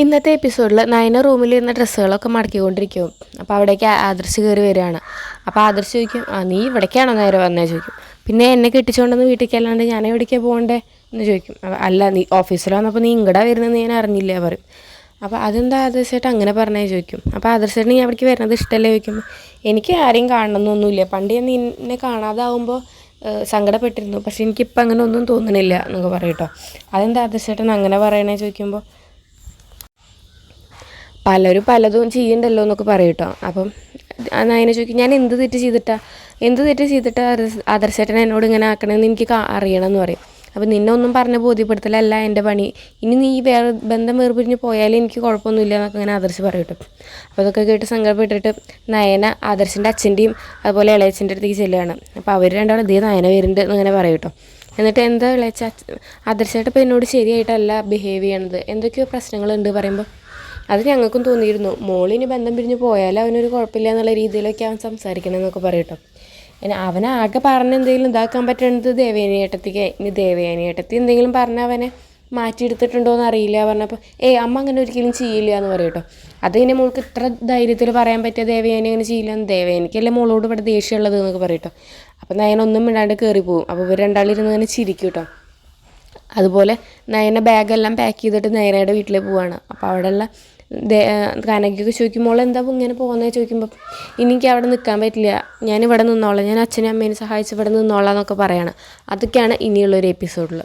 ഇന്നത്തെ എപ്പിസോഡിൽ നയന റൂമിലിരുന്ന ഡ്രസ്സുകളൊക്കെ മടക്കിക്കൊണ്ടിരിക്കും. അപ്പോൾ അവിടേക്ക് ആദർശ് കയറി വരികയാണ്. അപ്പോൾ ആദർശ് ചോദിക്കും, നീ ഇവിടേക്കാണോ നേരെ വന്നേ ചോദിക്കും. പിന്നെ എന്നെ കെട്ടിച്ചുകൊണ്ടെന്ന് വീട്ടിലേക്ക് അല്ലാണ്ട് ഞാൻ എവിടേക്കാണ് പോകണ്ടേ എന്ന് ചോദിക്കും. അല്ല, നീ ഓഫീസിൽ വന്നപ്പോൾ നീ ഇങ്ങടെ വരുന്നതെന്ന് ഞാൻ അറിഞ്ഞില്ല പറയും. അപ്പോൾ അതെന്താ ആദർശേട്ടൻ അങ്ങനെ പറഞ്ഞേ ചോദിക്കും. അപ്പോൾ ആദർശേട്ടൻ നീ അവിടേക്ക് വരുന്നത് ഇഷ്ടമല്ലേ ചോദിക്കുമ്പോൾ, എനിക്ക് ആരെയും കാണണമെന്നൊന്നുമില്ല, പണ്ട് ഞാൻ നിന്നെ കാണാതാവുമ്പോൾ സങ്കടപ്പെട്ടിരുന്നു, പക്ഷെ എനിക്കിപ്പോൾ അങ്ങനെ ഒന്നും തോന്നണില്ല എന്നൊക്കെ പറയും കേട്ടോ. അതെന്താ ആദർശേട്ടൻ അങ്ങനെ പറയണേ ചോദിക്കുമ്പോൾ, പലരും പലതും ചെയ്യണ്ടല്ലോ എന്നൊക്കെ പറയും കേട്ടോ. അപ്പം നയന ചോദിക്കും, ഞാൻ എന്ത് തെറ്റ് ചെയ്തിട്ടാ ആദർശേട്ടൻ എന്നോട് ഇങ്ങനെ ആക്കണമെന്ന് എനിക്ക് അറിയണം എന്ന് പറയും. അപ്പം നിന്നെ ഒന്നും പറഞ്ഞ് ബോധ്യപ്പെടുത്തലല്ല എൻ്റെ പണി, ഇനി നീ വേറെ ബന്ധം വേർപിരിഞ്ഞ് പോയാലും എനിക്ക് കുഴപ്പമൊന്നുമില്ല എന്നൊക്കെ ഇങ്ങനെ ആദർശ് പറയും കേട്ടോ. അപ്പോൾ അതൊക്കെ കേട്ട് സങ്കടപ്പെട്ടിട്ട് നയന ആദർശിൻ്റെ അച്ഛൻ്റെയും അതുപോലെ ഇളയച്ചൻ്റെ അടുത്തേക്ക് ചെല്ലുകയാണ്. അപ്പോൾ അവർ രണ്ടാളും ഇതേ നയന വരുന്നുണ്ട് എന്നിങ്ങനെ പറയും കേട്ടോ. എന്നിട്ട് എന്താ ഇളയച്ച ആദർശമായിട്ട് ഇപ്പോൾ എന്നോട് ശരിയായിട്ടല്ല ബിഹേവ് ചെയ്യണത്, എന്തൊക്കെയോ പ്രശ്നങ്ങളുണ്ട് പറയുമ്പോൾ, അത് ഞങ്ങൾക്കും തോന്നിയിരുന്നു, മോളിനി ബന്ധം പിരിഞ്ഞ് പോയാലും അവനൊരു കുഴപ്പമില്ല എന്നുള്ള രീതിയിലൊക്കെ അവൻ സംസാരിക്കണമെന്നൊക്കെ പറയട്ടോ. അവനാകെ പറഞ്ഞ് എന്തെങ്കിലും ഇതാക്കാൻ പറ്റുന്നത് ദേവയാനിയേട്ടത്തിക്ക്. ഇനി ദേവയാനിയേട്ടത്തി എന്തെങ്കിലും പറഞ്ഞാൽ അവനെ മാറ്റിയെടുത്തിട്ടുണ്ടോ എന്ന് അറിയില്ല പറഞ്ഞപ്പോൾ, അമ്മ അങ്ങനെ ഒരിക്കലും ചെയ്യില്ല എന്ന് പറയട്ടോ. അത് ഇനി മോൾക്ക് ഇത്ര ധൈര്യത്തിൽ പറയാൻ പറ്റിയ ദേവയാനി അങ്ങനെ ചെയ്യില്ല എന്ന്, ദേവയാനിക്കല്ലേ മോളോട് ഇവിടെ ദേഷ്യമുള്ളത് എന്നൊക്കെ പറയട്ടോ. അപ്പം നയനൊന്നും മിണ്ടാണ്ട് കയറി പോകും. അപ്പോൾ ഇവർ രണ്ടാളിരുന്ന് അങ്ങനെ ചിരിക്കും കേട്ടോ. അതുപോലെ നയന ബാഗെല്ലാം പാക്ക് ചെയ്തിട്ട് നയനയുടെ വീട്ടിൽ പോവാണ്. അപ്പോൾ അവിടെയുള്ള കനകൊക്കെ ചോദിക്കും, മോളെന്താ ഇങ്ങനെ പോകുന്നത് ചോദിക്കുമ്പോൾ, എനിക്ക് അവിടെ നിൽക്കാൻ പറ്റില്ല, ഞാനിവിടെ നിന്നോളാം, ഞാൻ അച്ഛനും അമ്മേനെ സഹായിച്ച് ഇവിടെ നിന്നോളാം എന്നൊക്കെ പറയാണ്. അതൊക്കെയാണ് ഇനിയുള്ളൊരു എപ്പിസോഡിൽ.